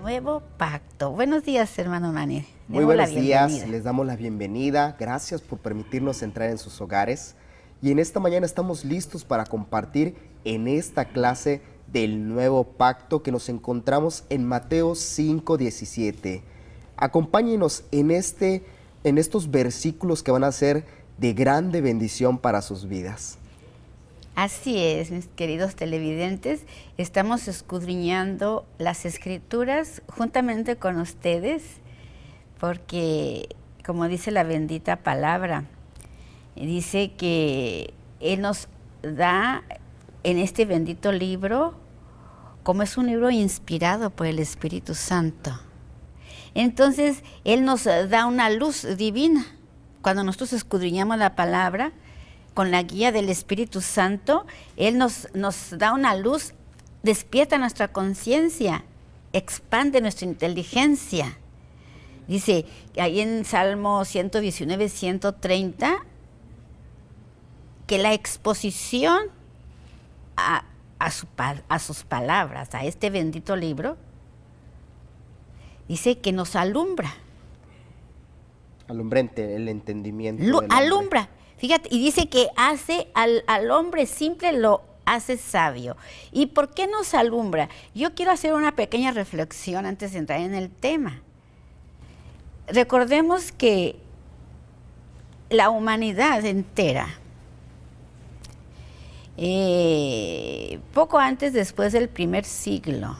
nuevo pacto. Buenos días, hermano Manny. Muy buenos días, les damos la bienvenida. Gracias por permitirnos entrar en sus hogares. Y en esta mañana estamos listos para compartir en esta clase del nuevo pacto que nos encontramos en Mateo 5:17. Acompáñenos en estos versículos que van a ser de grande bendición para sus vidas. Así es, mis queridos televidentes, estamos escudriñando las Escrituras juntamente con ustedes, porque, como dice la bendita palabra, dice que Él nos da en este bendito libro, como es un libro inspirado por el Espíritu Santo. Entonces, Él nos da una luz divina. Cuando nosotros escudriñamos la palabra, con la guía del Espíritu Santo, Él nos da una luz, despierta nuestra conciencia, expande nuestra inteligencia. Dice ahí en Salmo 119, 130, que la exposición a sus palabras, a este bendito libro, dice que nos alumbra. Alumbrante el entendimiento. Alumbra. Fíjate, y dice que hace al hombre simple, lo hace sabio. ¿Y por qué nos alumbra? Yo quiero hacer una pequeña reflexión antes de entrar en el tema. Recordemos que la humanidad entera, poco antes, después del primer siglo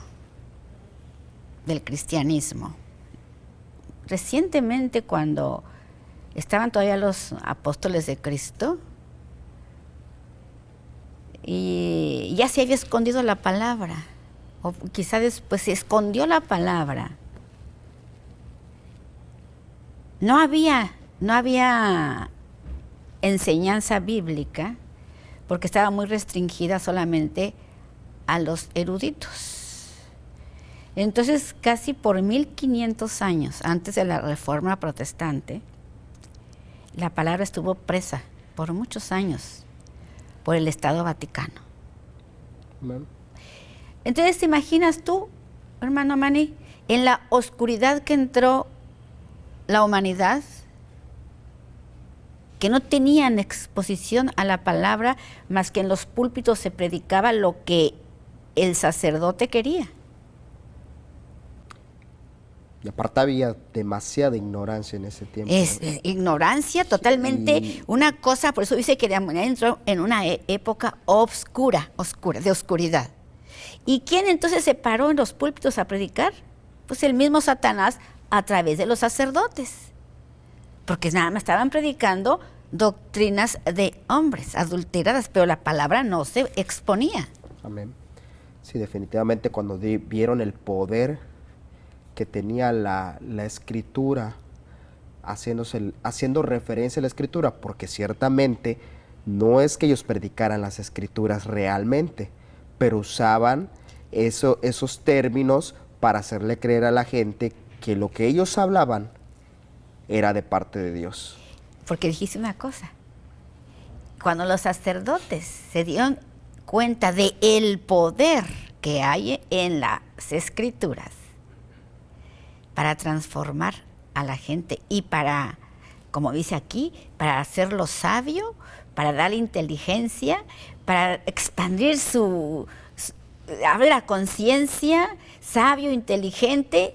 del cristianismo, recientemente cuando estaban todavía los apóstoles de Cristo y ya se había escondido la palabra, o quizá después se escondió la palabra. No había enseñanza bíblica porque estaba muy restringida solamente a los eruditos. Entonces, casi por 1500 años antes de la Reforma Protestante, la palabra estuvo presa por muchos años por el Estado Vaticano. Bueno. Entonces, ¿te imaginas tú, hermano Manny, en la oscuridad que entró la humanidad, que no tenían exposición a la palabra, más que en los púlpitos se predicaba lo que el sacerdote quería? Y aparte había demasiada ignorancia en ese tiempo. Es ignorancia totalmente, Sí. una cosa, por eso dice que entró en una época oscura, de oscuridad. ¿Y quién entonces se paró en los púlpitos a predicar? Pues el mismo Satanás a través de los sacerdotes. Porque nada más estaban predicando doctrinas de hombres adulteradas, pero la palabra no se exponía. Amén. Sí, definitivamente cuando vieron el poder que tenía la escritura, haciendo referencia a la escritura, porque ciertamente no es que ellos predicaran las escrituras realmente, pero usaban esos términos para hacerle creer a la gente que lo que ellos hablaban era de parte de Dios. Porque dijiste una cosa, cuando los sacerdotes se dieron cuenta de el poder que hay en las escrituras para transformar a la gente y para, como dice aquí, para hacerlo sabio, para darle inteligencia, para expandir abrir la conciencia, sabio, inteligente,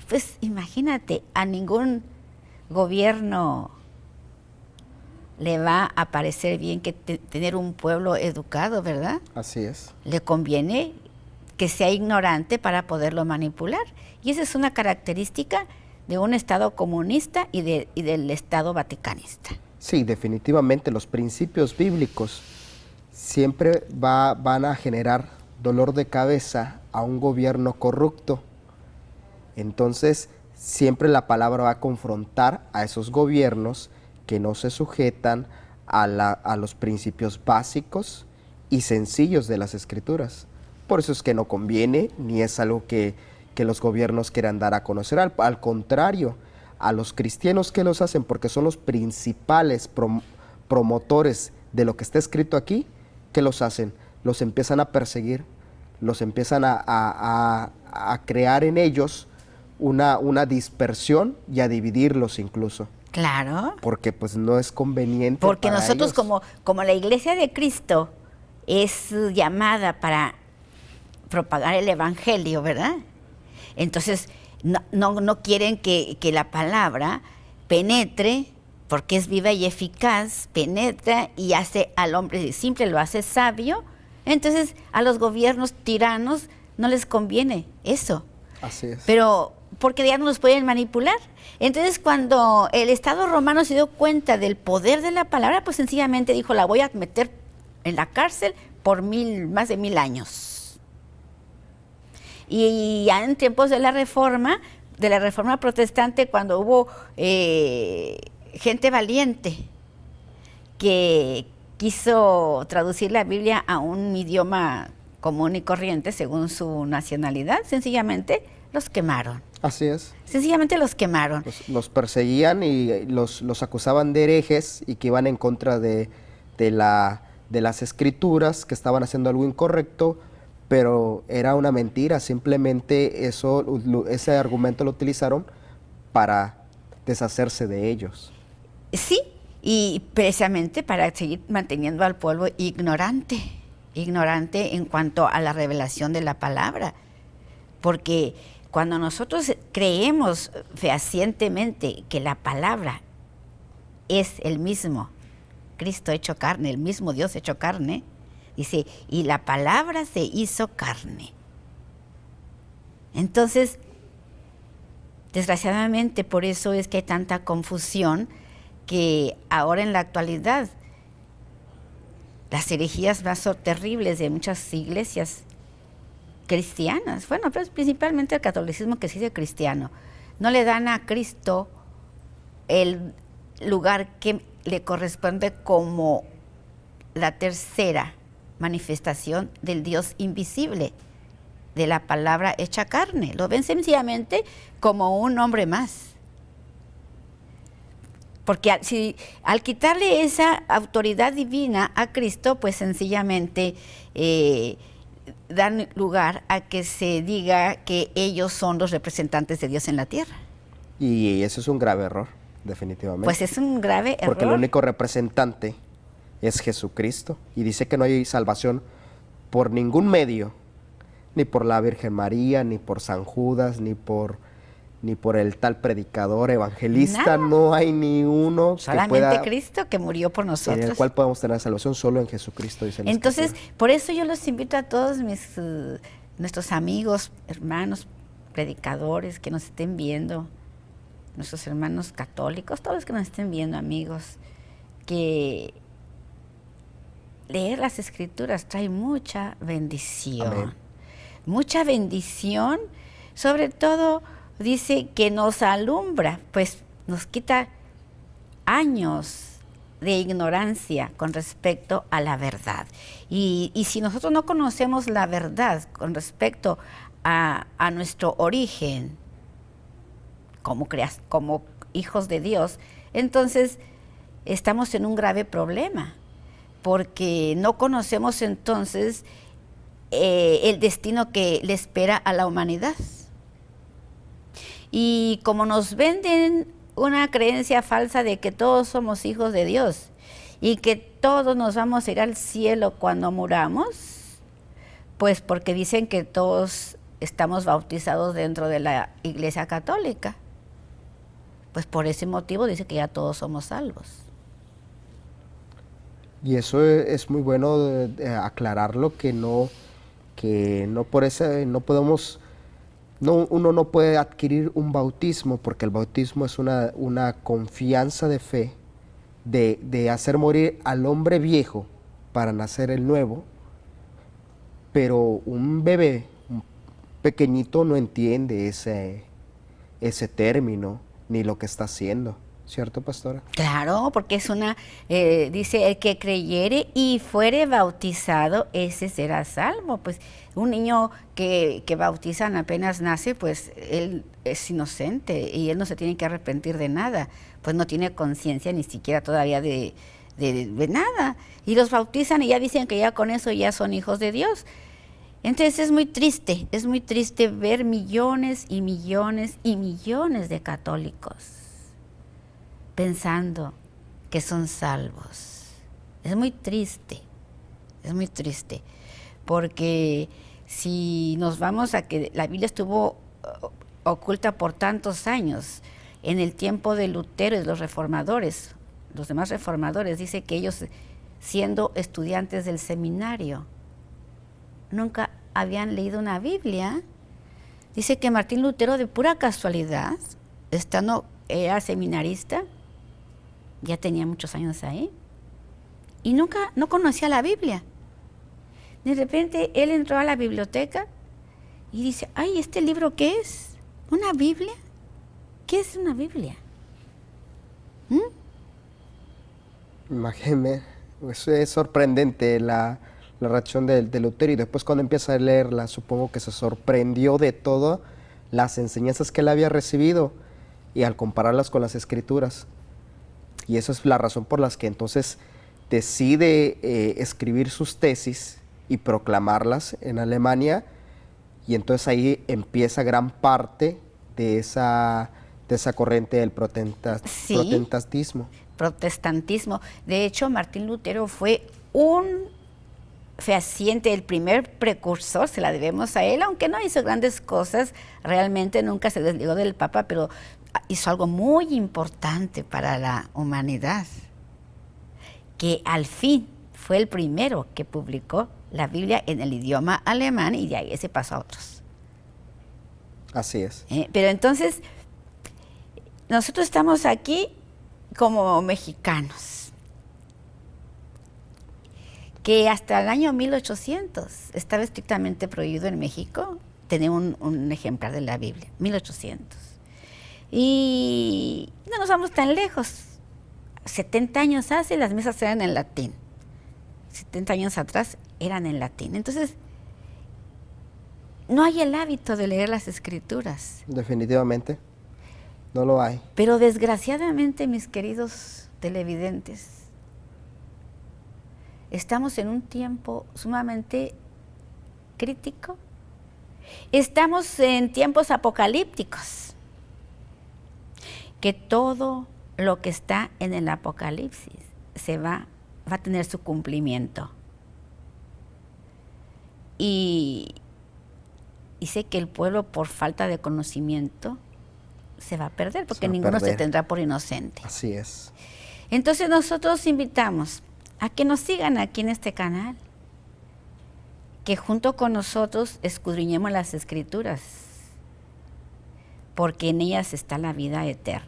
pues imagínate, a ningún gobierno le va a parecer bien que tener un pueblo educado, ¿verdad? Así es. Le conviene que sea ignorante para poderlo manipular. Y esa es una característica de un Estado comunista y del Estado vaticanista. Sí, definitivamente los principios bíblicos siempre van a generar dolor de cabeza a un gobierno corrupto. Entonces, siempre la palabra va a confrontar a esos gobiernos que no se sujetan a los principios básicos y sencillos de las Escrituras. Por eso es que no conviene, ni es algo que los gobiernos quieran dar a conocer. Al contrario, a los cristianos que los hacen, porque son los principales promotores de lo que está escrito aquí, ¿qué los hacen? Los empiezan a perseguir, los empiezan a crear en ellos una dispersión y a dividirlos incluso. Claro. Porque pues no es conveniente. Porque para nosotros ellos. como la Iglesia de Cristo es llamada para propagar el Evangelio, ¿verdad? Entonces no quieren que la palabra penetre, porque es viva y eficaz, penetra y hace al hombre simple, lo hace sabio. Entonces a los gobiernos tiranos no les conviene eso. Así es. Pero porque ya no los pueden manipular. Entonces cuando el Estado romano se dio cuenta del poder de la palabra, pues sencillamente dijo, la voy a meter en la cárcel por más de 1000 años. Y ya en tiempos de la Reforma protestante, cuando hubo gente valiente que quiso traducir la Biblia a un idioma común y corriente según su nacionalidad, sencillamente los quemaron. Así es. Sencillamente los quemaron. Los perseguían y los acusaban de herejes y que iban en contra de las escrituras, que estaban haciendo algo incorrecto, pero era una mentira. Simplemente ese argumento lo utilizaron para deshacerse de ellos. Sí, y precisamente para seguir manteniendo al pueblo ignorante en cuanto a la revelación de la palabra. Porque cuando nosotros creemos fehacientemente que la palabra es el mismo Cristo hecho carne, el mismo Dios hecho carne, dice, y la palabra se hizo carne. Entonces, desgraciadamente, por eso es que hay tanta confusión, que ahora en la actualidad las herejías más terribles de muchas iglesias cristianas, bueno, pero principalmente el catolicismo, que se dice cristiano, no le dan a Cristo el lugar que le corresponde como la tercera manifestación del Dios invisible, de la palabra hecha carne. Lo ven sencillamente como un hombre más. Porque al quitarle esa autoridad divina a Cristo, pues sencillamente dan lugar a que se diga que ellos son los representantes de Dios en la tierra. Y eso es un grave error, definitivamente. Pues es un grave error. Porque el único representante es Jesucristo. Y dice que no hay salvación por ningún medio, ni por la Virgen María, ni por San Judas, ni por el tal predicador, evangelista. Nada. No hay ni uno solamente Cristo, que murió por nosotros. En el cual podemos tener salvación, solo en Jesucristo, dice la Entonces, Escritura. Por eso yo los invito a todos nuestros amigos, hermanos, predicadores que nos estén viendo, nuestros hermanos católicos, todos los que nos estén viendo, amigos, que leer las Escrituras trae mucha bendición. Amén. Mucha bendición, sobre todo dice que nos alumbra, pues nos quita años de ignorancia con respecto a la verdad. Y si nosotros no conocemos la verdad con respecto a nuestro origen como hijos de Dios, entonces estamos en un grave problema, porque no conocemos entonces el destino que le espera a la humanidad. Y como nos venden una creencia falsa de que todos somos hijos de Dios y que todos nos vamos a ir al cielo cuando muramos, pues porque dicen que todos estamos bautizados dentro de la Iglesia Católica, pues por ese motivo dice que ya todos somos salvos. Y eso es muy bueno aclararlo, que no por ese no podemos. No, uno no puede adquirir un bautismo, porque el bautismo es una confianza de fe de hacer morir al hombre viejo para nacer el nuevo, pero un bebé, un pequeñito, no entiende ese término ni lo que está haciendo. ¿Cierto, pastora? Claro, porque es dice, el que creyere y fuere bautizado, ese será salvo. Pues un niño que bautizan apenas nace, pues él es inocente y él no se tiene que arrepentir de nada, pues no tiene conciencia ni siquiera todavía de nada. Y los bautizan y ya dicen que ya con eso ya son hijos de Dios. Entonces es muy triste ver millones y millones y millones de católicos pensando que son salvos. Es muy triste, porque si nos vamos a que la Biblia estuvo oculta por tantos años, en el tiempo de Lutero y los reformadores, los demás reformadores, dice que ellos, siendo estudiantes del seminario, nunca habían leído una Biblia. Dice que Martín Lutero, de pura casualidad, era seminarista, ya tenía muchos años ahí, y no conocía la Biblia. De repente él entró a la biblioteca y dice, ay, ¿este libro qué es? ¿Una Biblia? ¿Qué es una Biblia? Imagíneme, eso es sorprendente la reacción de Lutero, y después cuando empieza a leerla, supongo que se sorprendió de todas las enseñanzas que él había recibido y al compararlas con las Escrituras. Y esa es la razón por la que entonces decide escribir sus tesis y proclamarlas en Alemania, y entonces ahí empieza gran parte de esa corriente del protestantismo. Protestantismo. De hecho, Martín Lutero fue un fehaciente, el primer precursor, se la debemos a él, aunque no hizo grandes cosas, realmente nunca se desligó del Papa, pero hizo algo muy importante para la humanidad, que al fin fue el primero que publicó la Biblia en el idioma alemán, y de ahí se pasó a otros. Así es. Pero entonces, nosotros estamos aquí como mexicanos, que hasta el año 1800 estaba estrictamente prohibido en México tener un ejemplar de la Biblia, 1800. Y no nos vamos tan lejos. 70 años hace, las misas eran en latín. 70 años atrás eran en latín. Entonces, no hay el hábito de leer las Escrituras. Definitivamente, no lo hay. Pero desgraciadamente, mis queridos televidentes, estamos en un tiempo sumamente crítico. Estamos en tiempos apocalípticos, que todo lo que está en el Apocalipsis va a tener su cumplimiento. Y sé que el pueblo, por falta de conocimiento, se va a perder, porque ninguno se tendrá por inocente. Así es. Entonces nosotros invitamos a que nos sigan aquí en este canal, que junto con nosotros escudriñemos las Escrituras, porque en ellas está la vida eterna.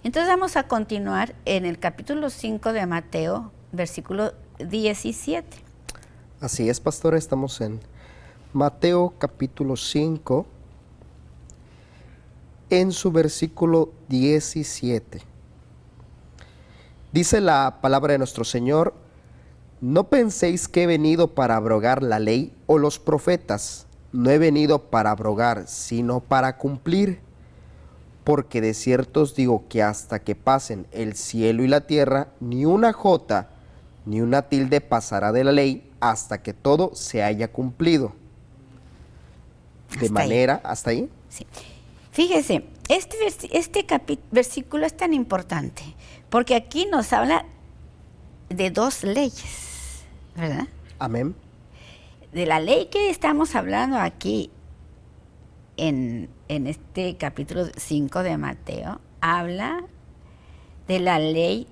Entonces vamos a continuar en el capítulo 5 de Mateo, versículo 17. Así es, pastor, estamos en Mateo capítulo 5, en su versículo 17. Dice la palabra de nuestro Señor: no penséis que he venido para abrogar la ley o los profetas. No he venido para abrogar, sino para cumplir. Porque de cierto os digo que hasta que pasen el cielo y la tierra, ni una jota ni una tilde pasará de la ley hasta que todo se haya cumplido. ¿Hasta ahí? Sí. Fíjese, este versículo es tan importante, porque aquí nos habla de dos leyes, ¿verdad? Amén. De la ley que estamos hablando aquí en este capítulo 5 de Mateo, habla de la ley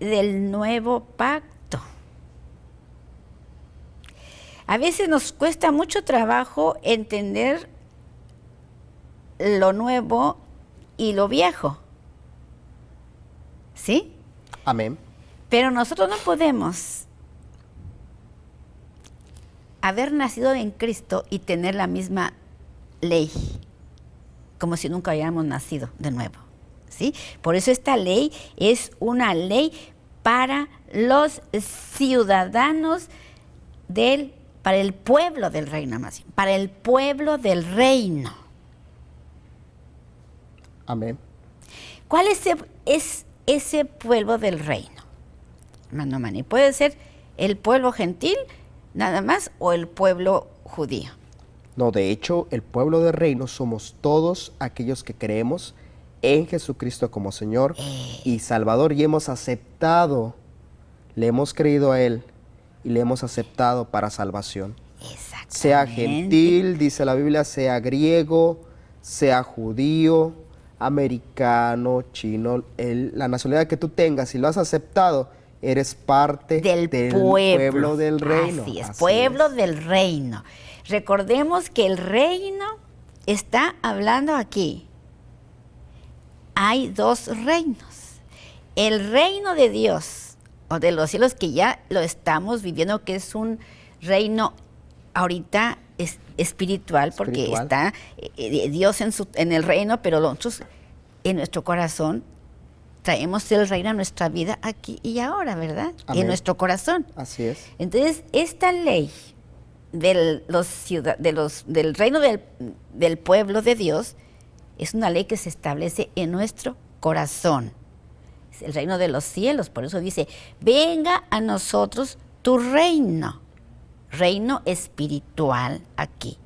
del nuevo pacto. A veces nos cuesta mucho trabajo entender lo nuevo y lo viejo, ¿sí? Amén. Pero nosotros no podemos haber nacido en Cristo y tener la misma ley, como si nunca hubiéramos nacido de nuevo, ¿sí? Por eso esta ley es una ley para los ciudadanos para el pueblo del reino, más bien, para el pueblo del reino. Amén. ¿Cuál es ese pueblo del reino, hermano Manny? ¿Puede ser el pueblo gentil nada más o el pueblo judío. No, de hecho, el pueblo del reino somos todos aquellos que creemos en Jesucristo como Señor y Salvador y hemos aceptado, le hemos creído a Él y le hemos aceptado para salvación. Exactamente. Sea gentil, dice la Biblia, sea griego, sea judío, americano, chino, la nacionalidad que tú tengas, si lo has aceptado, eres parte del pueblo del reino. Así es, pueblo del reino. Recordemos que el reino está hablando aquí. Hay dos reinos. El reino de Dios o de los cielos, que ya lo estamos viviendo, que es un reino ahorita espiritual, porque está Dios en el reino, pero nosotros en nuestro corazón traemos el reino a nuestra vida aquí y ahora, ¿verdad? Amén. En nuestro corazón. Así es. Entonces, esta ley del reino del pueblo de Dios es una ley que se establece en nuestro corazón. Es el reino de los cielos, por eso dice, venga a nosotros tu reino espiritual aquí.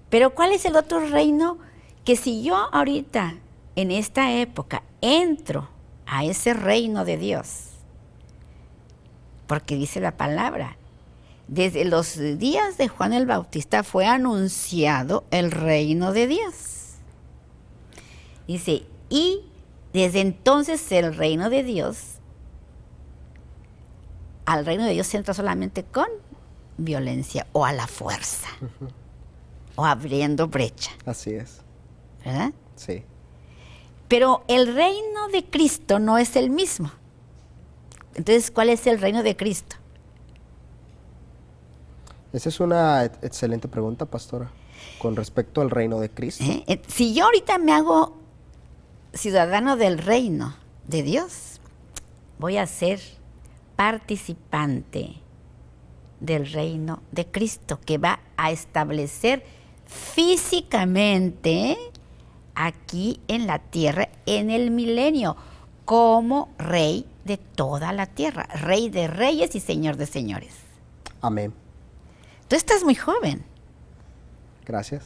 Pero ¿cuál es el otro reino? Que si yo ahorita, en esta época, entro a ese reino de Dios, porque dice la palabra, desde los días de Juan el Bautista fue anunciado el reino de Dios. Dice, y desde entonces el reino de Dios, al reino de Dios se entra solamente con violencia o a la fuerza, o abriendo brecha. Así es. ¿Verdad? Sí. Pero el reino de Cristo no es el mismo. Entonces, ¿cuál es el reino de Cristo? Esa es una excelente pregunta, pastora, con respecto al reino de Cristo. Si yo ahorita me hago ciudadano del reino de Dios, voy a ser participante del reino de Cristo, que va a establecer físicamente aquí en la tierra en el milenio, como rey de toda la tierra, rey de reyes y señor de señores. Amén. Tú estás muy joven. Gracias.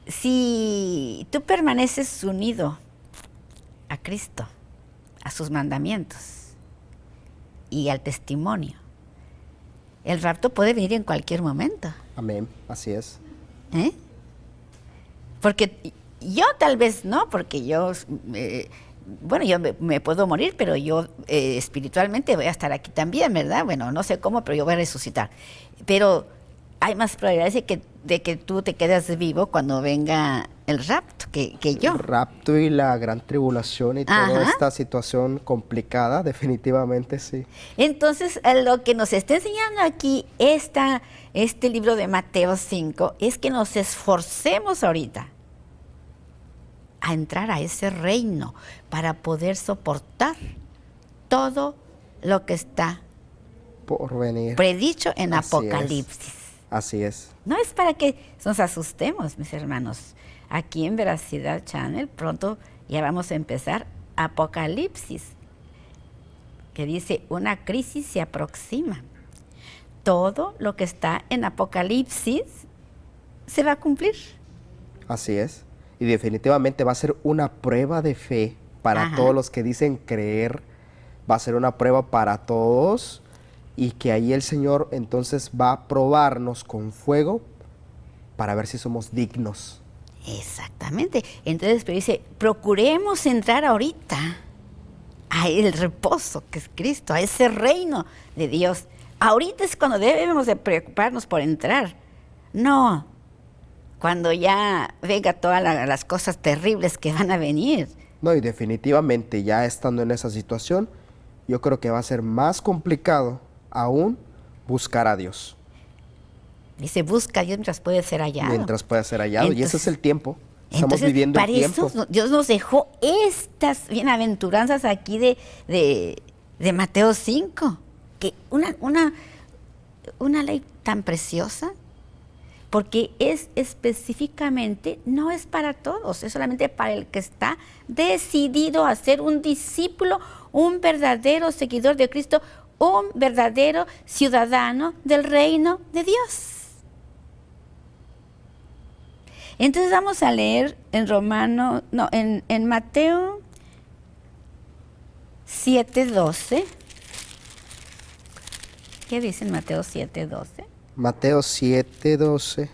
Si tú permaneces unido a Cristo, a sus mandamientos y al testimonio, el rapto puede venir en cualquier momento. Amén, así es. Porque yo tal vez no, porque yo, yo me puedo morir, pero yo espiritualmente voy a estar aquí también, ¿verdad? Bueno, no sé cómo, pero yo voy a resucitar. Pero hay más probabilidades de que tú te quedes vivo cuando venga el rapto que yo. El rapto y la gran tribulación y toda esta situación complicada, definitivamente sí. Entonces, lo que nos está enseñando aquí este libro de Mateo 5 es que nos esforcemos ahorita a entrar a ese reino para poder soportar todo lo que está por venir, predicho en Así Apocalipsis. Así es. No es para que nos asustemos, mis hermanos. Aquí en Veracidad Channel pronto ya vamos a empezar Apocalipsis, que dice, una crisis se aproxima. Todo lo que está en Apocalipsis se va a cumplir. Así es. Y definitivamente va a ser una prueba de fe para todos los que dicen creer. Va a ser una prueba para todos y que ahí el Señor entonces va a probarnos con fuego para ver si somos dignos. Exactamente. Entonces, pero dice, procuremos entrar ahorita a el reposo que es Cristo, a ese reino de Dios. Ahorita es cuando debemos de preocuparnos por entrar. No, cuando ya venga todas las cosas terribles que van a venir. No, y definitivamente ya estando en esa situación, yo creo que va a ser más complicado aún buscar a Dios. Dice, busca a Dios mientras puede ser hallado. Mientras pueda ser hallado. Entonces, y ese es el tiempo. Estamos viviendo el tiempo. Para eso Dios nos dejó estas bienaventuranzas aquí de Mateo 5. Que una ley tan preciosa, porque es específicamente, no es para todos, es solamente para el que está decidido a ser un discípulo, un verdadero seguidor de Cristo, un verdadero ciudadano del reino de Dios. Entonces vamos a leer en Mateo 7:12. ¿Qué dice en Mateo 7:12? Mateo 7:12.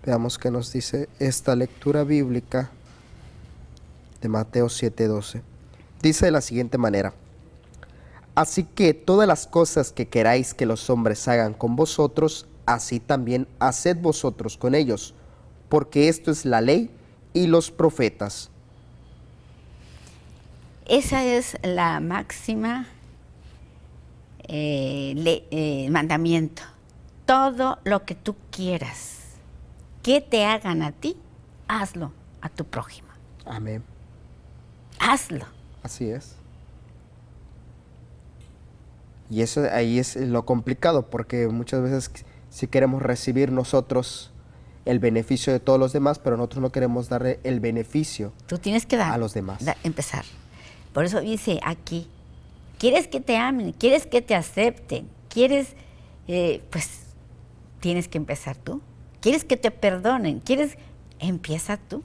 Veamos qué nos dice esta lectura bíblica de Mateo 7:12. Dice de la siguiente manera: así que todas las cosas que queráis que los hombres hagan con vosotros, así también haced vosotros con ellos, porque esto es la ley y los profetas. Esa es la máxima mandamiento. Todo lo que tú quieras que te hagan a ti, hazlo a tu prójimo. Amén. Hazlo. Así es. Y eso ahí es lo complicado, porque muchas veces si queremos recibir nosotros el beneficio de todos los demás, pero nosotros no queremos darle el beneficio Tú tienes que dar a los demás. Empezar. Por eso dice aquí, ¿quieres que te amen? ¿Quieres que te acepten? ¿Quieres? Pues tienes que empezar tú. ¿Quieres que te perdonen? ¿Quieres? Empieza tú.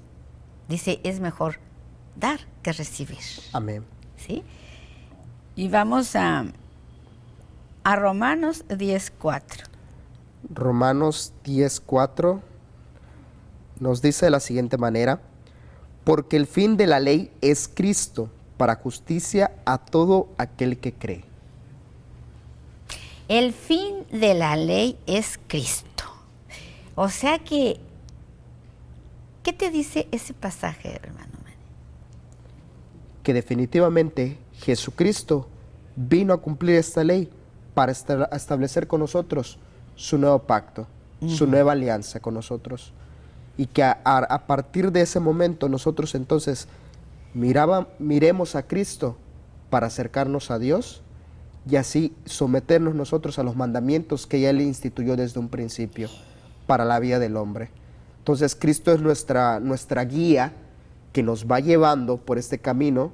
Dice, es mejor dar que recibir. Amén. ¿Sí? Y vamos a Romanos 10:4. Romanos 10:4 nos dice de la siguiente manera: porque el fin de la ley es Cristo, para justicia a todo aquel que cree. El fin de la ley es Cristo. O sea que, ¿qué te dice ese pasaje, hermano? Que definitivamente Jesucristo vino a cumplir esta ley para establecer con nosotros su nuevo pacto, su nueva alianza con nosotros. Y que a partir de ese momento nosotros entonces miremos a Cristo para acercarnos a Dios y así someternos nosotros a los mandamientos que ya Él instituyó desde un principio para la vida del hombre. Entonces Cristo es nuestra guía que nos va llevando por este camino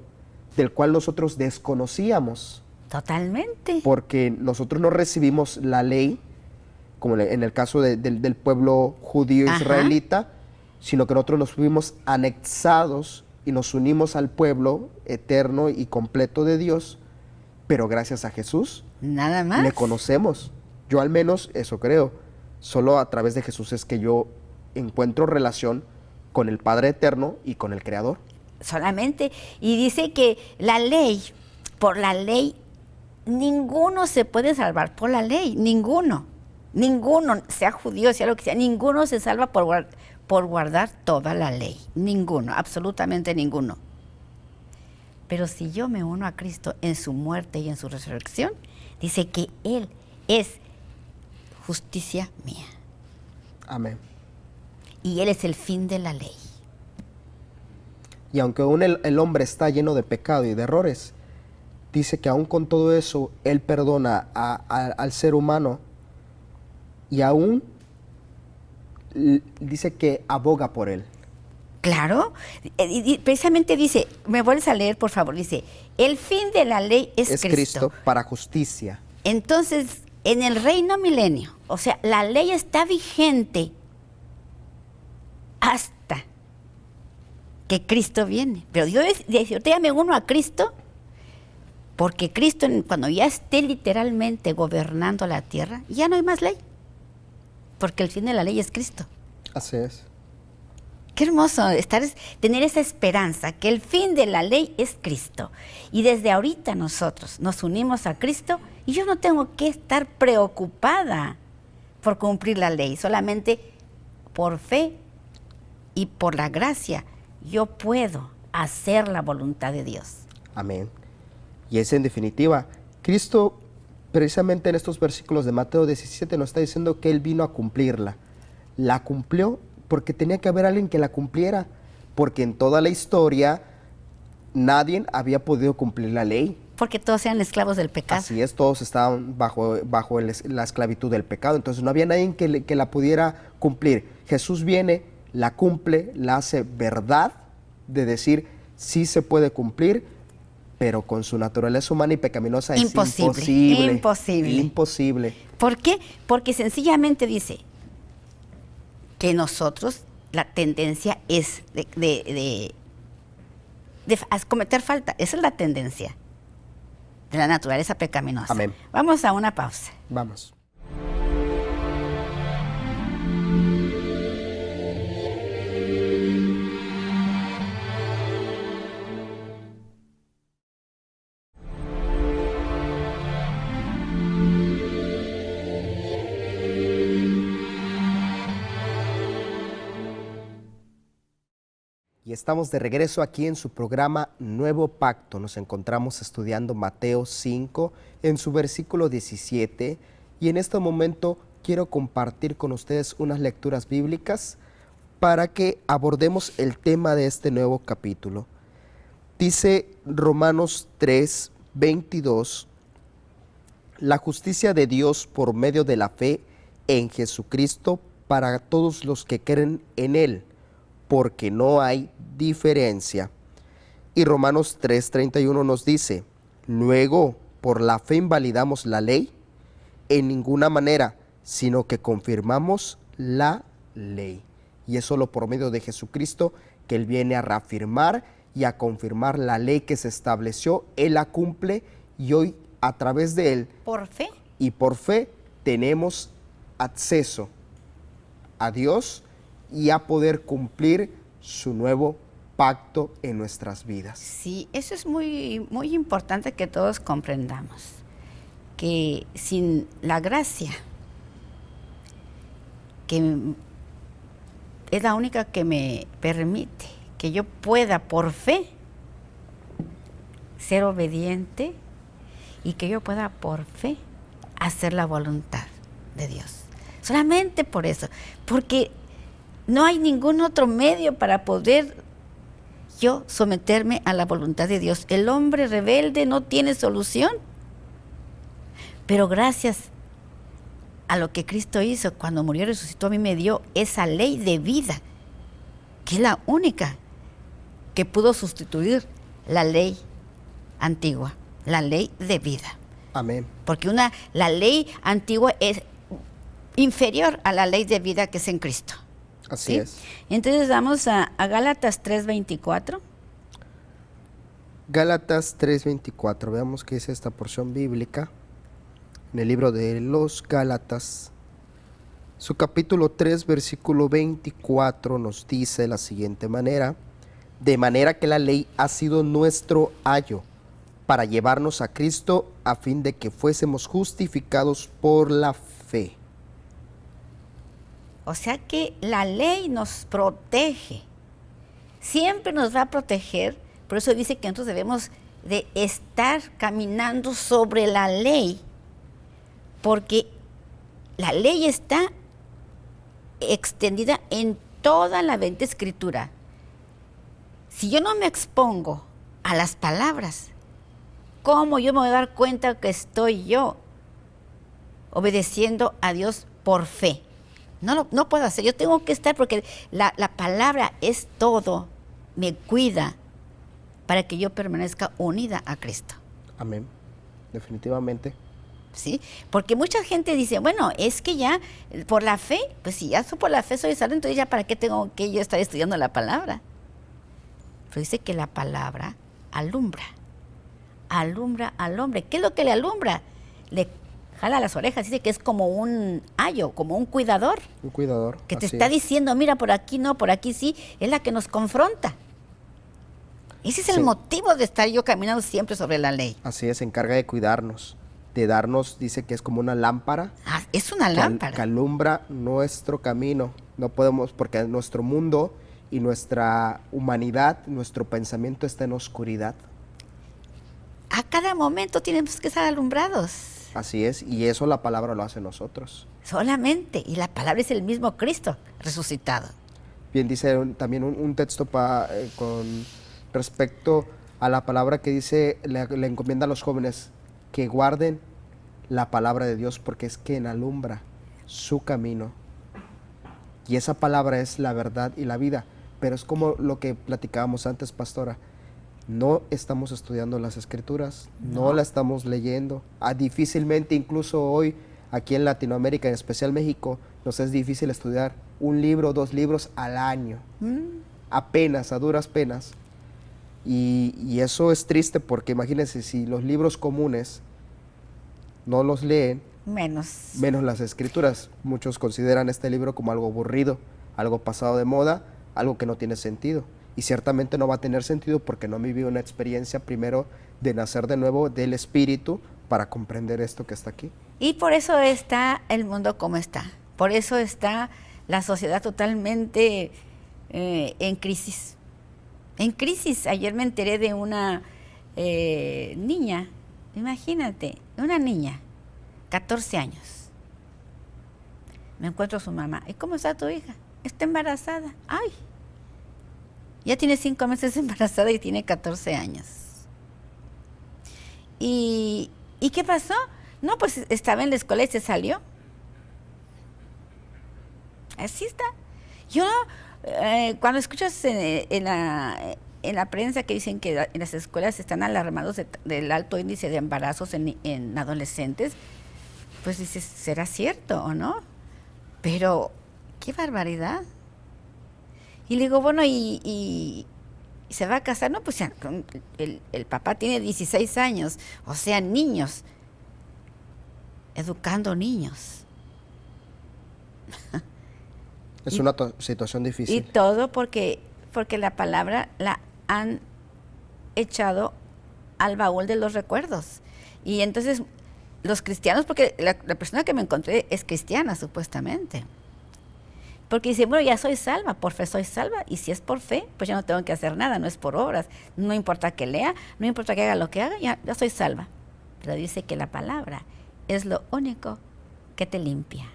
del cual nosotros desconocíamos. Totalmente. Porque nosotros no recibimos la ley, como en el caso del pueblo judío israelita, sino que nosotros nos fuimos anexados y nos unimos al pueblo eterno y completo de Dios, pero gracias a Jesús nada más le conocemos. Yo al menos eso creo. Solo a través de Jesús es que yo encuentro relación con el Padre Eterno y con el Creador. Solamente. Y dice que la ley, por la ley, ninguno se puede salvar por la ley, ninguno, sea judío, sea lo que sea, ninguno se salva por guardar toda la ley, ninguno, absolutamente ninguno. Pero si yo me uno a Cristo en su muerte y en su resurrección, dice que Él es justicia mía. Amén. Y Él es el fin de la ley. Y aunque aún el hombre está lleno de pecado y de errores, dice que aún con todo eso, Él perdona al ser humano y aún dice que aboga por él. Claro, y precisamente dice, me vuelves a leer por favor, dice, el fin de la ley es Cristo para justicia. Entonces, en el reino milenio, o sea, la ley está vigente hasta que Cristo viene. Pero Dios dice, yo te llame uno a Cristo, porque Cristo, cuando ya esté literalmente gobernando la tierra, ya no hay más ley, porque el fin de la ley es Cristo. Así es. Qué hermoso tener esa esperanza, que el fin de la ley es Cristo. Y desde ahorita nosotros nos unimos a Cristo y yo no tengo que estar preocupada por cumplir la ley, solamente por fe y por la gracia yo puedo hacer la voluntad de Dios. Amén. Y es en definitiva, Cristo precisamente en estos versículos de Mateo 17 nos está diciendo que Él vino a cumplirla. La cumplió porque tenía que haber alguien que la cumpliera, porque en toda la historia nadie había podido cumplir la ley. Porque todos eran esclavos del pecado. Así es, todos estaban bajo la esclavitud del pecado, entonces no había nadie que la pudiera cumplir. Jesús viene, la cumple, la hace verdad, de decir sí se puede cumplir, pero con su naturaleza humana y pecaminosa Imposible, es imposible. imposible. Imposible. ¿Por qué? Porque sencillamente dice que nosotros, la tendencia es de cometer falta. Esa es la tendencia de la naturaleza pecaminosa. Amén. Vamos a una pausa. Vamos. Y estamos de regreso aquí en su programa Nuevo Pacto. Nos encontramos estudiando Mateo 5 en su versículo 17 y en este momento quiero compartir con ustedes unas lecturas bíblicas para que abordemos el tema de este nuevo capítulo. Dice Romanos 3, 22, la justicia de Dios por medio de la fe en Jesucristo para todos los que creen en Él, porque no hay diferencia. Y Romanos 3:31 nos dice, luego, ¿por la fe invalidamos la ley? En ninguna manera, sino que confirmamos la ley. Y es solo por medio de Jesucristo que Él viene a reafirmar y a confirmar la ley que se estableció. Él la cumple y hoy a través de Él ¿Por fe? y por fe tenemos acceso a Dios y a poder cumplir su nuevo pacto en nuestras vidas. Sí, eso es muy, muy importante que todos comprendamos, que sin la gracia, que es la única que me permite que yo pueda por fe ser obediente y que yo pueda por fe hacer la voluntad de Dios. Solamente por eso, porque no hay ningún otro medio para poder yo someterme a la voluntad de Dios. El hombre rebelde no tiene solución, pero gracias a lo que Cristo hizo cuando murió y resucitó, a mí me dio esa ley de vida, que es la única que pudo sustituir la ley antigua, la ley de vida. Amén. Porque la ley antigua es inferior a la ley de vida que es en Cristo. Así ¿sí? es. Entonces vamos a Gálatas 3:24. Gálatas 3:24, veamos qué es esta porción bíblica. En el libro de los Gálatas, su capítulo 3, versículo 24 nos dice de la siguiente manera, de manera que la ley ha sido nuestro ayo para llevarnos a Cristo a fin de que fuésemos justificados por la fe. O sea que la ley nos protege, siempre nos va a proteger, por eso dice que nosotros debemos de estar caminando sobre la ley, porque la ley está extendida en toda la Bendita Escritura. Si yo no me expongo a las palabras, ¿cómo yo me voy a dar cuenta que estoy yo obedeciendo a Dios por fe? No puedo hacer, yo tengo que estar porque la palabra es todo, me cuida para que yo permanezca unida a Cristo. Amén, definitivamente. ¿Sí? Porque mucha gente dice, bueno, es que ya por la fe, pues si ya por la fe soy salvo, entonces ya para qué tengo que yo estar estudiando la palabra. Pero dice que la palabra alumbra al hombre. ¿Qué es lo que le alumbra? Le jala las orejas, dice que es como un ayo, como un cuidador. Un cuidador. Que te está diciendo, mira, por aquí no, por aquí sí, es la que nos confronta. Ese es el motivo de estar yo caminando siempre sobre la ley. Así es, se encarga de cuidarnos, de darnos, dice que es como una lámpara. Ah, es una lámpara. Que alumbra nuestro camino. No podemos, porque nuestro mundo y nuestra humanidad, nuestro pensamiento está en oscuridad. A cada momento tenemos que estar alumbrados. Así es, y eso la palabra lo hace nosotros. Solamente, y la palabra es el mismo Cristo resucitado. Bien, dice también un texto con respecto a la palabra que dice, le encomienda a los jóvenes que guarden la palabra de Dios porque es quien alumbra su camino. Y esa palabra es la verdad y la vida, pero es como lo que platicábamos antes, pastora. no estamos estudiando las escrituras, no No. la estamos leyendo. Difícilmente, incluso hoy, aquí en Latinoamérica, en especial México, nos es difícil estudiar un libro, 2 libros al año. Apenas, a duras penas. Y eso es triste porque imagínense, si los libros comunes no los leen, Menos. menos las escrituras. Muchos consideran este libro como algo aburrido, algo pasado de moda, algo que no tiene sentido. Y ciertamente no va a tener sentido porque no viví una experiencia primero de nacer de nuevo del Espíritu para comprender esto que está aquí. Y por eso está el mundo como está. Por eso está la sociedad totalmente en crisis. En crisis. Ayer me enteré de una niña, imagínate, una niña, 14 años. Me encuentro a su mamá. ¿Y cómo está tu hija? Está embarazada. ¡Ay! Ya tiene 5 meses embarazada y tiene 14 años. ¿Y qué pasó? No, pues estaba en la escuela y se salió. Así está. Yo, cuando escuchas en la prensa que dicen que en las escuelas están alarmados del alto índice de embarazos en adolescentes, pues dices, ¿será cierto o no? Pero, qué barbaridad. Y le digo, bueno, ¿y se va a casar? No, pues ya, el papá tiene 16 años, o sea, niños, educando niños. Es una situación difícil. Y todo porque la palabra la han echado al baúl de los recuerdos. Y entonces los cristianos, porque la persona que me encontré es cristiana supuestamente. Porque dice, bueno, ya soy salva, por fe soy salva, y si es por fe, pues ya no tengo que hacer nada, no es por obras, no importa que lea, no importa que haga lo que haga, ya soy salva. Pero dice que la palabra es lo único que te limpia.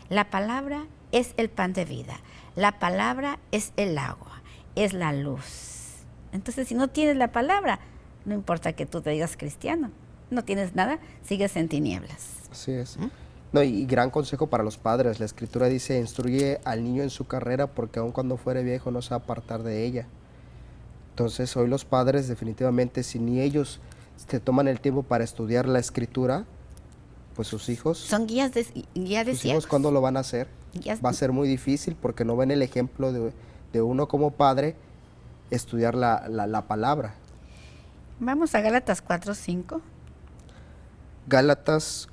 La palabra es el pan de vida, la palabra es el agua, es la luz. Entonces, si no tienes la palabra, no importa que tú te digas cristiano, no tienes nada, sigues en tinieblas. Así es. No, y gran consejo para los padres. La Escritura dice, instruye al niño en su carrera porque aun cuando fuere viejo no se va a apartar de ella. Entonces, hoy los padres definitivamente, si ni ellos se toman el tiempo para estudiar la Escritura, pues sus hijos... Son guías de sus ciegos. hijos, ¿cuándo lo van a hacer? Va a ser muy difícil porque no ven el ejemplo de uno como padre estudiar la palabra. Vamos a Gálatas 4:5. Gálatas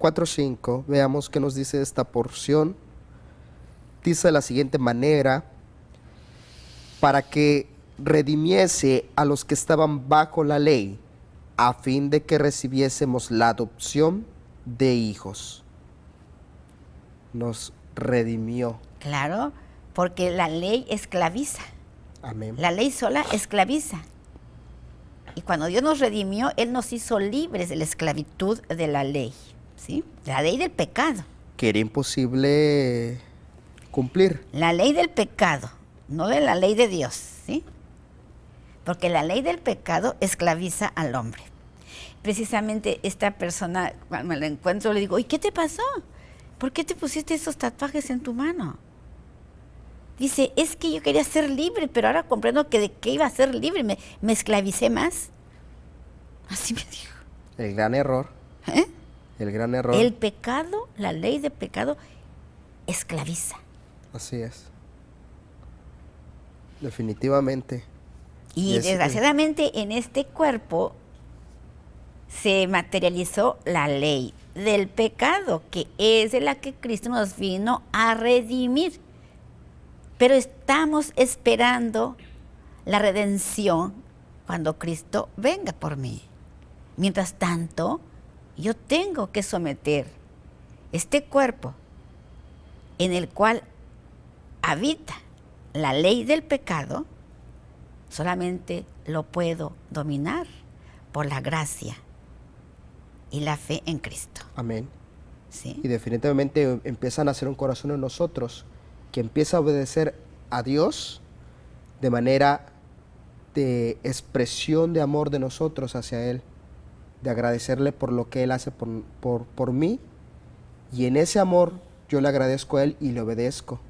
4:5, veamos qué nos dice esta porción. Dice de la siguiente manera, para que redimiese a los que estaban bajo la ley, a fin de que recibiésemos la adopción de hijos. Nos redimió. Claro, porque la ley esclaviza. Amén. La ley sola esclaviza. Y cuando Dios nos redimió, Él nos hizo libres de la esclavitud de la ley, ¿sí? La ley del pecado. Que era imposible cumplir. La ley del pecado, no de la ley de Dios, ¿sí? Porque la ley del pecado esclaviza al hombre. Precisamente esta persona, cuando me la encuentro, le digo, ¿y qué te pasó? ¿Por qué te pusiste esos tatuajes en tu mano? Dice, es que yo quería ser libre, pero ahora comprendo que de qué iba a ser libre, me esclavicé más. Así me dijo. El gran error. ¿Eh? El gran error. El pecado, la ley de pecado, esclaviza. Así es. Definitivamente. Y desgraciadamente en este cuerpo se materializó la ley del pecado, que es de la que Cristo nos vino a redimir. Pero estamos esperando la redención cuando Cristo venga por mí. Mientras tanto, yo tengo que someter este cuerpo en el cual habita la ley del pecado, solamente lo puedo dominar por la gracia y la fe en Cristo. Amén. ¿Sí? Y definitivamente empieza a nacer un corazón en nosotros que empieza a obedecer a Dios de manera de expresión de amor de nosotros hacia Él, de agradecerle por lo que Él hace por mí, y en ese amor yo le agradezco a Él y le obedezco.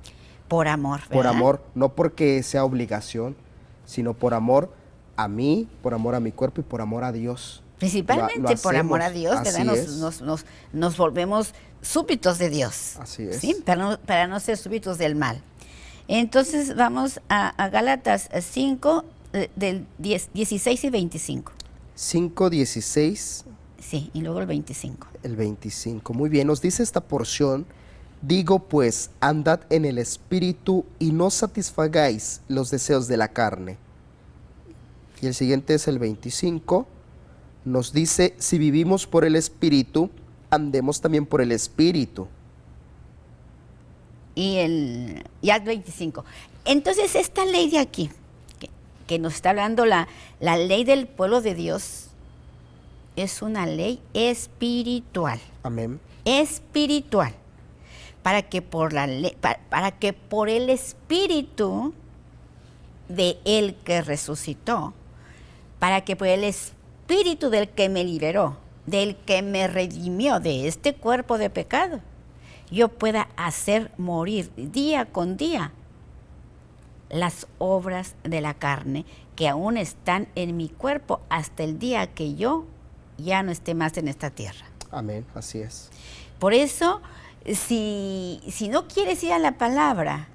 Por amor, ¿verdad? Por amor, no porque sea obligación, sino por amor a mí, por amor a mi cuerpo y por amor a Dios. Principalmente por amor a hacemos, Dios, ¿verdad? así es. Nos volvemos súbditos de Dios. Así es. ¿Sí? Para no ser súbditos del mal. Entonces vamos a Gálatas 5, del 16 y 25. 5:16. Sí, y luego el 25. El 25. Muy bien, nos dice esta porción: digo pues, andad en el espíritu y no satisfagáis los deseos de la carne. Y el siguiente es el 25. Nos dice: si vivimos por el espíritu, andemos también por el espíritu. Ya el 25. Entonces esta ley de aquí, que nos está hablando la ley del pueblo de Dios, es una ley espiritual. Amén. Espiritual. Para que por el espíritu de el que resucitó, para que por el espíritu del que me liberó, del que me redimió de este cuerpo de pecado, yo pueda hacer morir día con día las obras de la carne que aún están en mi cuerpo hasta el día que yo ya no esté más en esta tierra. Amén, así es. Por eso, si no quieres ir a la palabra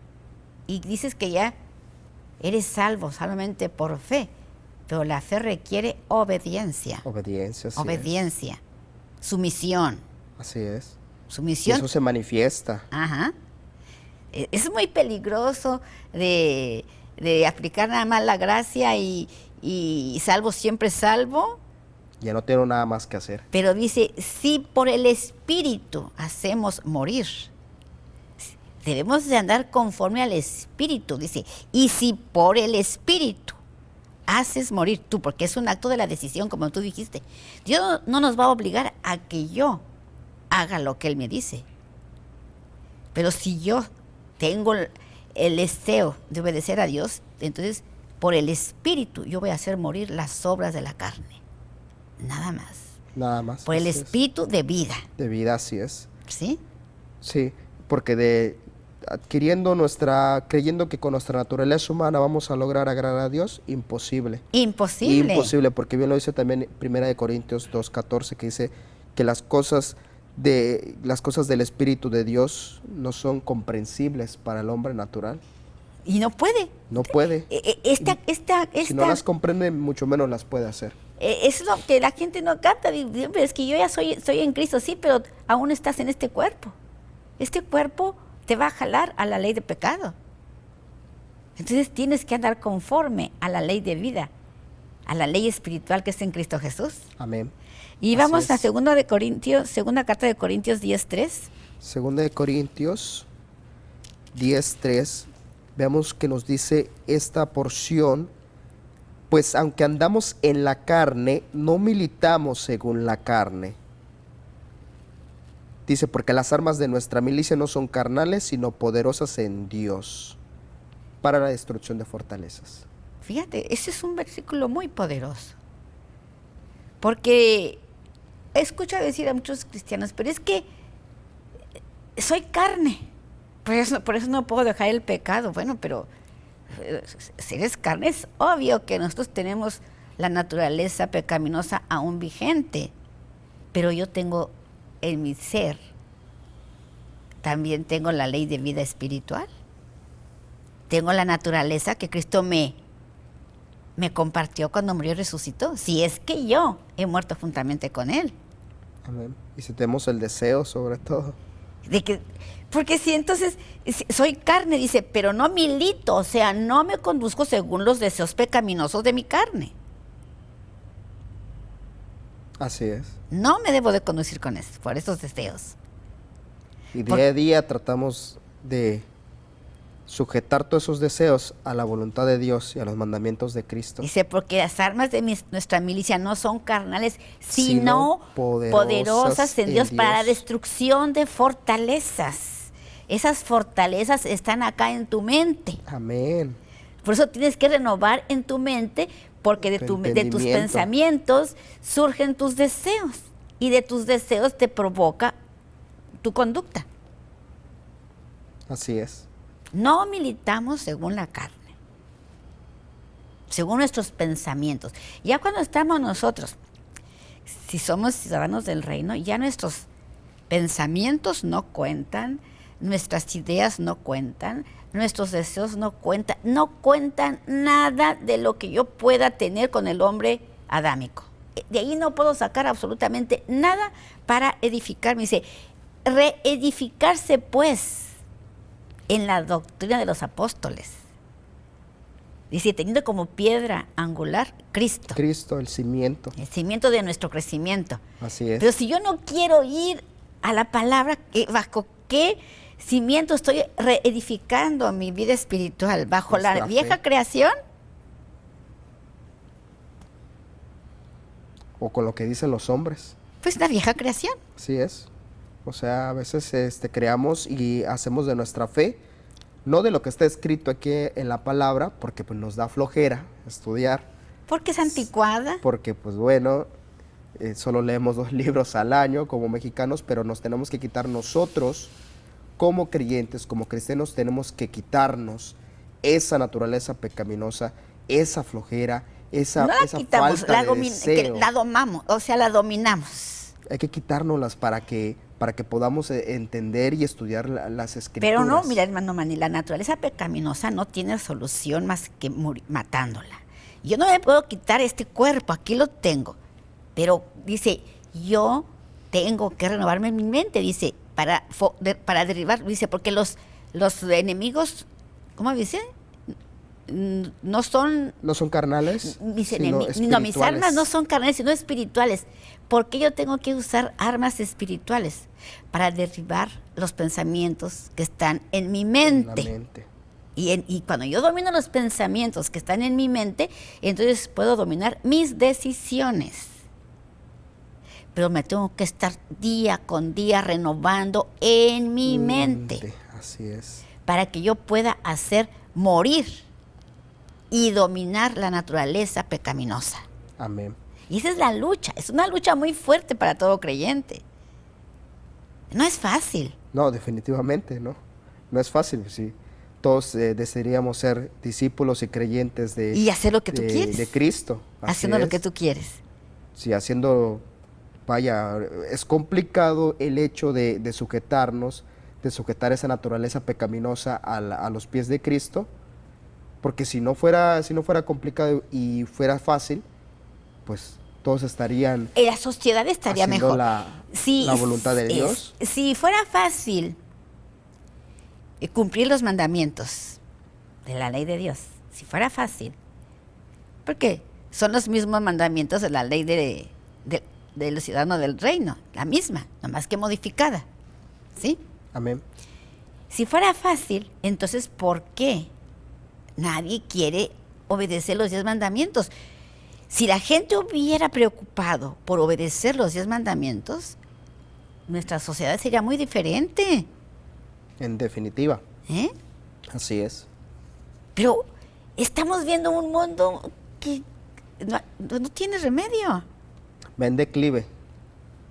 y dices que ya eres salvo solamente por fe, pero la fe requiere obediencia. Obediencia, así obediencia, sumisión. Así es. Sumisión. Y eso se manifiesta. Ajá. Es muy peligroso de aplicar nada más la gracia y salvo siempre salvo. Ya no tengo nada más que hacer. Pero dice, si por el Espíritu hacemos morir, debemos de andar conforme al Espíritu, dice. Y si por el Espíritu haces morir tú, porque es un acto de la decisión, como tú dijiste, Dios no nos va a obligar a que yo haga lo que Él me dice. Pero si yo tengo el deseo de obedecer a Dios, entonces por el Espíritu yo voy a hacer morir las obras de la carne. Nada más. Nada más. Por el espíritu de vida. De vida, así es. ¿Sí? Sí, porque creyendo que con nuestra naturaleza humana vamos a lograr agradar a Dios, imposible. Imposible. Imposible, porque bien lo dice también 1 Corintios 2:14, que dice que las cosas del Espíritu de Dios no son comprensibles para el hombre natural. Y no puede. No puede. Si no las comprende, mucho menos las puede hacer. Es lo que la gente no capta. Es que yo ya soy en Cristo, sí, pero aún estás en este cuerpo. Este cuerpo te va a jalar a la ley de pecado. Entonces tienes que andar conforme a la ley de vida, a la ley espiritual que es en Cristo Jesús. Amén. Y vamos a segunda carta de Corintios 10:3. Segunda de Corintios 10:3. Veamos que nos dice esta porción: pues aunque andamos en la carne, no militamos según la carne. Dice, porque las armas de nuestra milicia no son carnales, sino poderosas en Dios, para la destrucción de fortalezas. Fíjate, ese es un versículo muy poderoso. Porque escucho decir a muchos cristianos, pero es que soy carne, por eso no puedo dejar el pecado. Bueno, pero si eres carne, es obvio que nosotros tenemos la naturaleza pecaminosa aún vigente, pero yo tengo en mi ser, también tengo la ley de vida espiritual. Tengo la naturaleza que Cristo me compartió cuando murió y resucitó. Si es que yo he muerto juntamente con Él. Amén. Y si tenemos el deseo, sobre todo. Porque si entonces soy carne, dice, pero no milito, o sea, no me conduzco según los deseos pecaminosos de mi carne. Así es. No me debo de conducir por esos deseos. Y día a día tratamos de sujetar todos esos deseos a la voluntad de Dios y a los mandamientos de Cristo. Dice, porque las armas de nuestra milicia no son carnales, sino poderosas en Dios para la destrucción de fortalezas. Esas fortalezas están acá en tu mente. Amén. Por eso tienes que renovar en tu mente, porque de tus pensamientos surgen tus deseos, y de tus deseos te provoca tu conducta. Así es. No militamos según la carne, según nuestros pensamientos. Ya cuando estamos nosotros, si somos ciudadanos del reino, ya nuestros pensamientos no cuentan, nuestras ideas no cuentan, nuestros deseos no cuentan nada de lo que yo pueda tener con el hombre adámico. De ahí no puedo sacar absolutamente nada para edificarme. Dice, reedificarse pues en la doctrina de los apóstoles. Dice, teniendo como piedra angular Cristo. Cristo, el cimiento. El cimiento de nuestro crecimiento. Así es. Pero si yo no quiero ir a la palabra, ¿bajo qué cimiento estoy reedificando mi vida espiritual? ¿Bajo Nuestra la vieja fe. creación? O con lo que dicen los hombres. Pues la vieja creación. Así es. O sea, a veces creamos y hacemos de nuestra fe, no de lo que está escrito aquí en la palabra, porque pues nos da flojera estudiar, Porque es anticuada. porque pues bueno, solo leemos 2 libros al año como mexicanos, pero nos tenemos que quitar nosotros, como creyentes, como cristianos, tenemos que quitarnos esa naturaleza pecaminosa, esa flojera, esa, No la esa quitamos, falta de la deseo. domamos, o sea, la dominamos. Hay que quitárnoslas para que podamos entender y estudiar las escrituras. Pero no, mira, hermano Manny, la naturaleza pecaminosa no tiene solución más que matándola. Yo no me puedo quitar este cuerpo, aquí lo tengo. Pero dice, yo tengo que renovarme en mi mente, dice, para derribar, dice, porque los enemigos, ¿cómo dice? No son carnales, mis sino enemigos, no, mis espirituales. armas no son carnales, sino espirituales. ¿Por qué yo tengo que usar armas espirituales? Para derribar los pensamientos que están en mi mente. En la mente. Y cuando yo domino los pensamientos que están en mi mente, entonces puedo dominar mis decisiones. Pero me tengo que estar día con día renovando en mi mente. Así es. Para que yo pueda hacer morir y dominar la naturaleza pecaminosa. Amén. Y esa es la lucha, es una lucha muy fuerte para todo creyente. No es fácil. No, definitivamente, no. No es fácil, sí. Todos desearíamos ser discípulos y creyentes de... Y hacer lo que tú quieres. De Cristo. Así Haciendo lo es. que tú quieres. Sí, haciendo... Vaya, es complicado el hecho de sujetarnos, de sujetar esa naturaleza pecaminosa a los pies de Cristo, porque si no fuera complicado y fuera fácil, pues todos estarían La sociedad estaría haciendo mejor. la voluntad de Dios. Si fuera fácil cumplir los mandamientos de la ley de Dios, si fuera fácil, porque son los mismos mandamientos de la ley de los ciudadanos del reino, la misma, nomás que modificada, ¿sí? Amén. Si fuera fácil, entonces ¿por qué nadie quiere obedecer los 10 mandamientos? Si la gente hubiera preocupado por obedecer los 10 mandamientos, nuestra sociedad sería muy diferente. En definitiva. ¿Eh? Así es. Pero estamos viendo un mundo que no tiene remedio. Va en declive.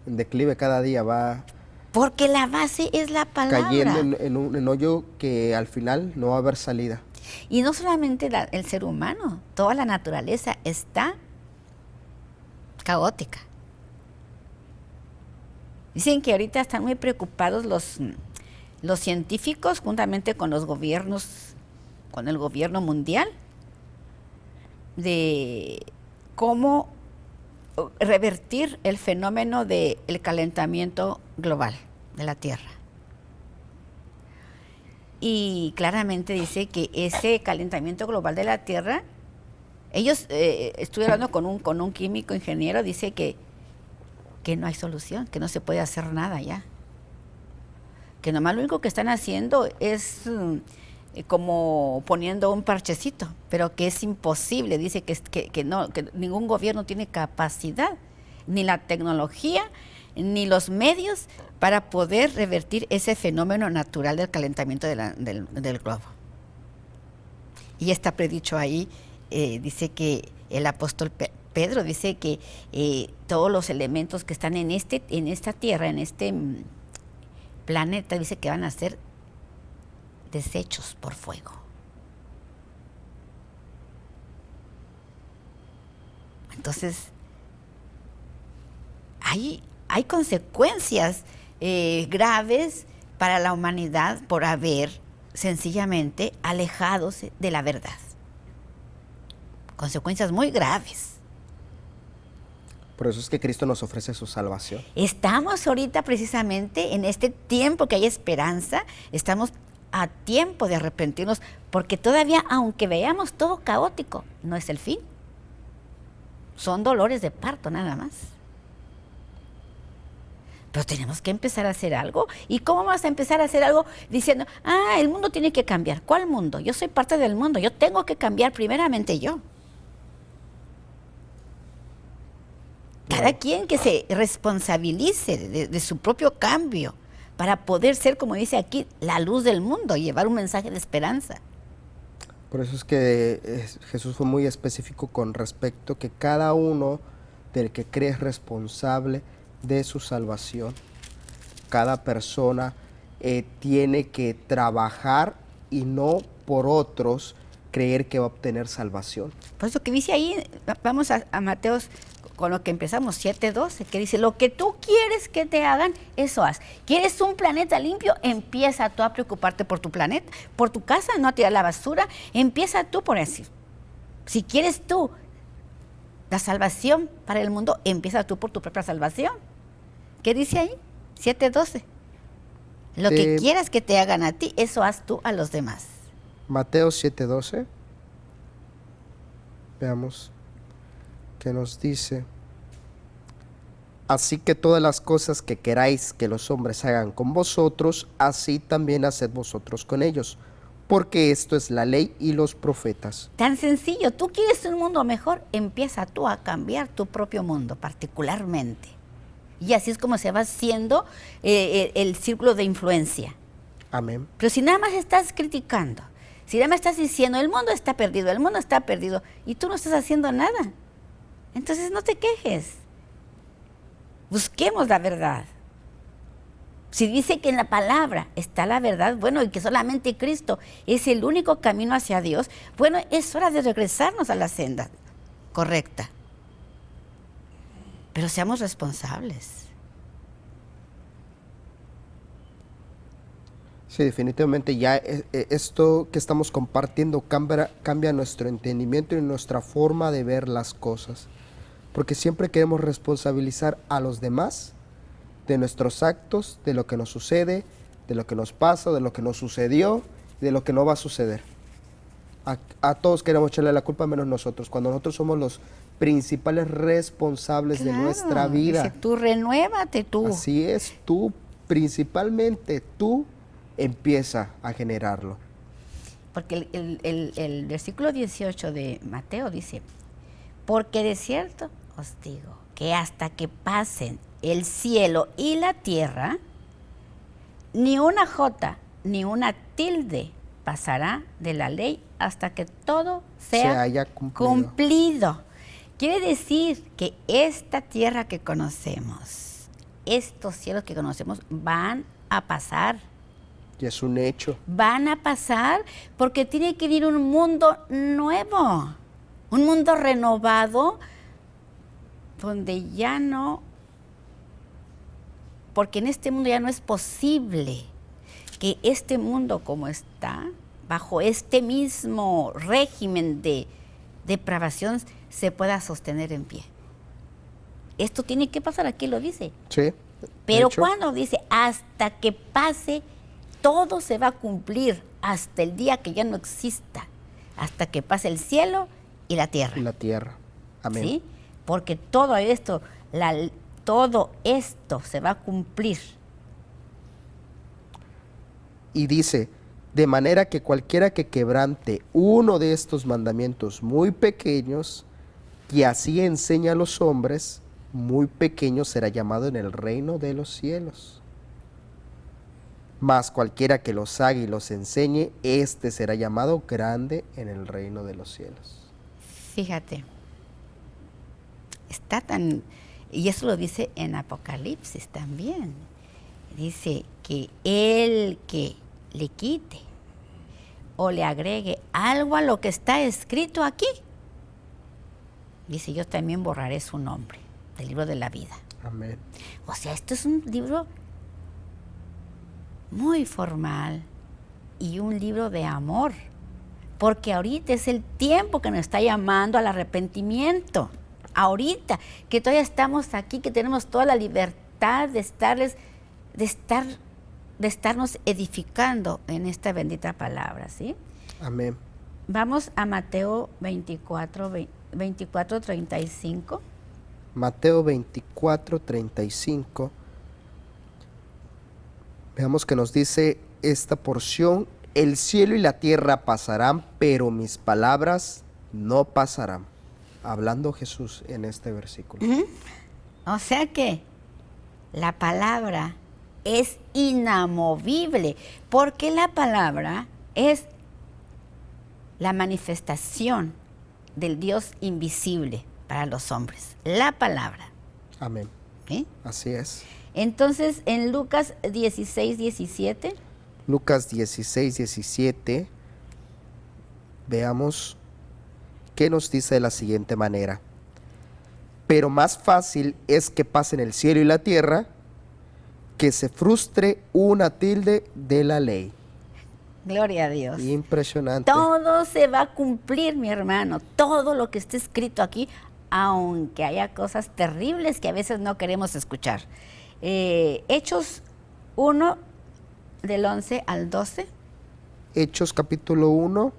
En declive cada día va Porque la base es la palabra. cayendo en un hoyo que al final no va a haber salida. Y no solamente el ser humano, toda la naturaleza está caótica. Dicen que ahorita están muy preocupados los científicos, juntamente con los gobiernos, con el gobierno mundial, de cómo revertir el fenómeno del calentamiento global de la Tierra. Y claramente dice que ese calentamiento global de la Tierra, ellos, estuve hablando con un químico ingeniero, dice que no hay solución, que no se puede hacer nada ya. Que nomás lo único que están haciendo es como poniendo un parchecito, pero que es imposible, dice que ningún gobierno tiene capacidad, ni la tecnología, ni los medios para poder revertir ese fenómeno natural del calentamiento del globo. Y está predicho ahí, dice que el apóstol Pedro dice que todos los elementos que están en esta tierra, en este planeta, dice que van a ser deshechos por fuego. Entonces, hay consecuencias graves para la humanidad por haber sencillamente alejados de la verdad. Consecuencias muy graves. Por eso es que Cristo nos ofrece su salvación. Estamos ahorita precisamente en este tiempo que hay esperanza, estamos a tiempo de arrepentirnos, porque todavía, aunque veamos todo caótico, no es el fin. Son dolores de parto nada más. Pero tenemos que empezar a hacer algo. ¿Y cómo vas a empezar a hacer algo diciendo, el mundo tiene que cambiar? ¿Cuál mundo? Yo soy parte del mundo, yo tengo que cambiar primeramente yo. Cada quien que se responsabilice de su propio cambio para poder ser, como dice aquí, la luz del mundo y llevar un mensaje de esperanza. Por eso es que Jesús fue muy específico con respecto que cada uno del que cree es responsable de su salvación. Cada persona tiene que trabajar y no por otros creer que va a obtener salvación. Por eso que dice ahí, vamos a Mateos con lo que empezamos, 7:12, que dice, lo que tú quieres que te hagan, eso haz. ¿Quieres un planeta limpio? Empieza tú a preocuparte por tu planeta, por tu casa, no a tirar la basura. Empieza tú por eso. Si quieres tú la salvación para el mundo, empieza tú por tu propia salvación. ¿Qué dice ahí? 7:12. Lo que quieras que te hagan a ti, eso haz tú a los demás. Mateo 7:12. Veamos qué nos dice. Así que todas las cosas que queráis que los hombres hagan con vosotros, así también haced vosotros con ellos, porque esto es la ley y los profetas. Tan sencillo, tú quieres un mundo mejor, empieza tú a cambiar tu propio mundo particularmente. Y así es como se va haciendo el círculo de influencia. Amén. Pero si nada más estás criticando, si nada más estás diciendo, el mundo está perdido, y tú no estás haciendo nada, entonces no te quejes. Busquemos la verdad. Si dice que en la palabra está la verdad, bueno, y que solamente Cristo es el único camino hacia Dios, bueno, es hora de regresarnos a la senda correcta. Pero seamos responsables. Sí, definitivamente ya esto que estamos compartiendo cambia nuestro entendimiento y nuestra forma de ver las cosas. Porque siempre queremos responsabilizar a los demás de nuestros actos, de lo que nos sucede, de lo que nos pasa, de lo que nos sucedió, de lo que no va a suceder. A todos queremos echarle la culpa menos nosotros, cuando nosotros somos los principales responsables de nuestra vida. Dice, tú renuévate tú. Así es, tú, principalmente tú, empieza a generarlo. Porque el versículo 18 de Mateo dice, porque de cierto os digo que hasta que pasen el cielo y la tierra, ni una jota ni una tilde pasará de la ley hasta que todo sea haya cumplido. Quiere decir que esta tierra que conocemos, estos cielos que conocemos, van a pasar. Y es un hecho. Van a pasar porque tiene que venir un mundo nuevo, un mundo renovado, donde ya no, porque en este mundo ya no es posible que este mundo como está, bajo este mismo régimen de depravación, se pueda sostener en pie. Esto tiene que pasar, aquí lo dice. Sí. Pero cuando dice, hasta que pase, todo se va a cumplir hasta el día que ya no exista, hasta que pase el cielo y la tierra. Y la tierra. Amén. ¿Sí? Porque todo esto se va a cumplir. Y dice, de manera que cualquiera que quebrante uno de estos mandamientos muy pequeños, y así enseña a los hombres, muy pequeño será llamado en el reino de los cielos. Mas cualquiera que los haga y los enseñe, éste será llamado grande en el reino de los cielos. Fíjate, y eso lo dice en Apocalipsis también. Dice que el que le quite o le agregue algo a lo que está escrito aquí, Dice, yo también borraré su nombre del libro de la vida. Amén. O sea, esto es un libro muy formal y un libro de amor, porque ahorita es el tiempo que nos está llamando al arrepentimiento. Ahorita, que todavía estamos aquí, que tenemos toda la libertad de estarnos edificando en esta bendita palabra, ¿sí? Amén. Vamos a Mateo 24:35. Mateo 24:35. Veamos que nos dice esta porción: el cielo y la tierra pasarán, pero mis palabras no pasarán. Hablando Jesús en este versículo. O sea que la palabra es inamovible, porque la palabra es la manifestación del Dios invisible para los hombres. La palabra. Amén. ¿Sí? Así es. Entonces, en Lucas 16:17. Lucas 16:17. Veamos qué nos dice de la siguiente manera: pero más fácil es que pasen el cielo y la tierra que se frustre una tilde de la ley. Gloria a Dios. Impresionante. Todo se va a cumplir, mi hermano. Todo lo que esté escrito aquí, aunque haya cosas terribles que a veces no queremos escuchar. Hechos 1, del 11 al 12. Hechos capítulo 1,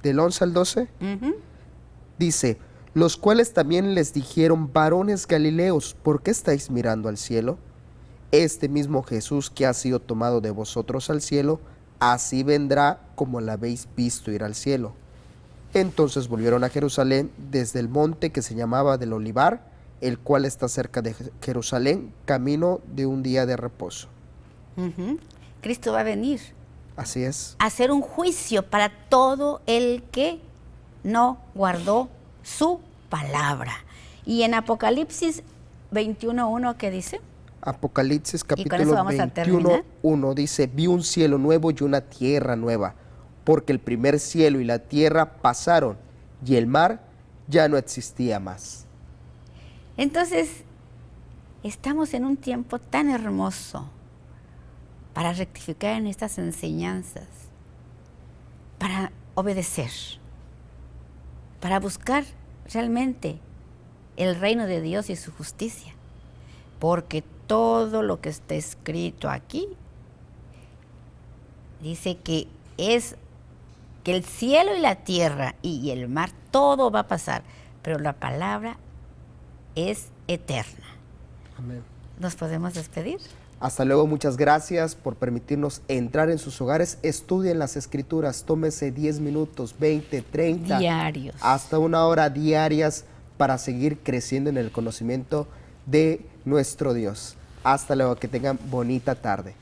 del 11 al 12. Dice: los cuales también les dijeron: varones galileos, ¿por qué estáis mirando al cielo? Este mismo Jesús que ha sido tomado de vosotros al cielo, así vendrá como la habéis visto ir al cielo. Entonces volvieron a Jerusalén desde el monte que se llamaba del Olivar, el cual está cerca de Jerusalén, camino de un día de reposo. Cristo va a venir Así es. a hacer un juicio para todo el que no guardó su palabra. Y en Apocalipsis 21:1, ¿qué dice? Apocalipsis con eso capítulo vamos a terminar. 21:1 dice: vi un cielo nuevo y una tierra nueva, porque el primer cielo y la tierra pasaron, y el mar ya no existía más. Entonces, estamos en un tiempo tan hermoso para rectificar en estas enseñanzas, para obedecer, para buscar realmente el reino de Dios y su justicia, porque todo lo que está escrito aquí dice que es que el cielo y la tierra y el mar, todo va a pasar, pero la palabra es eterna. Amén. ¿Nos podemos despedir? Hasta luego, muchas gracias por permitirnos entrar en sus hogares. Estudien las escrituras, tómese 10 minutos, 20, 30, diarios, hasta 1 hora diarias para seguir creciendo en el conocimiento de nuestro Dios. Hasta luego, que tengan bonita tarde.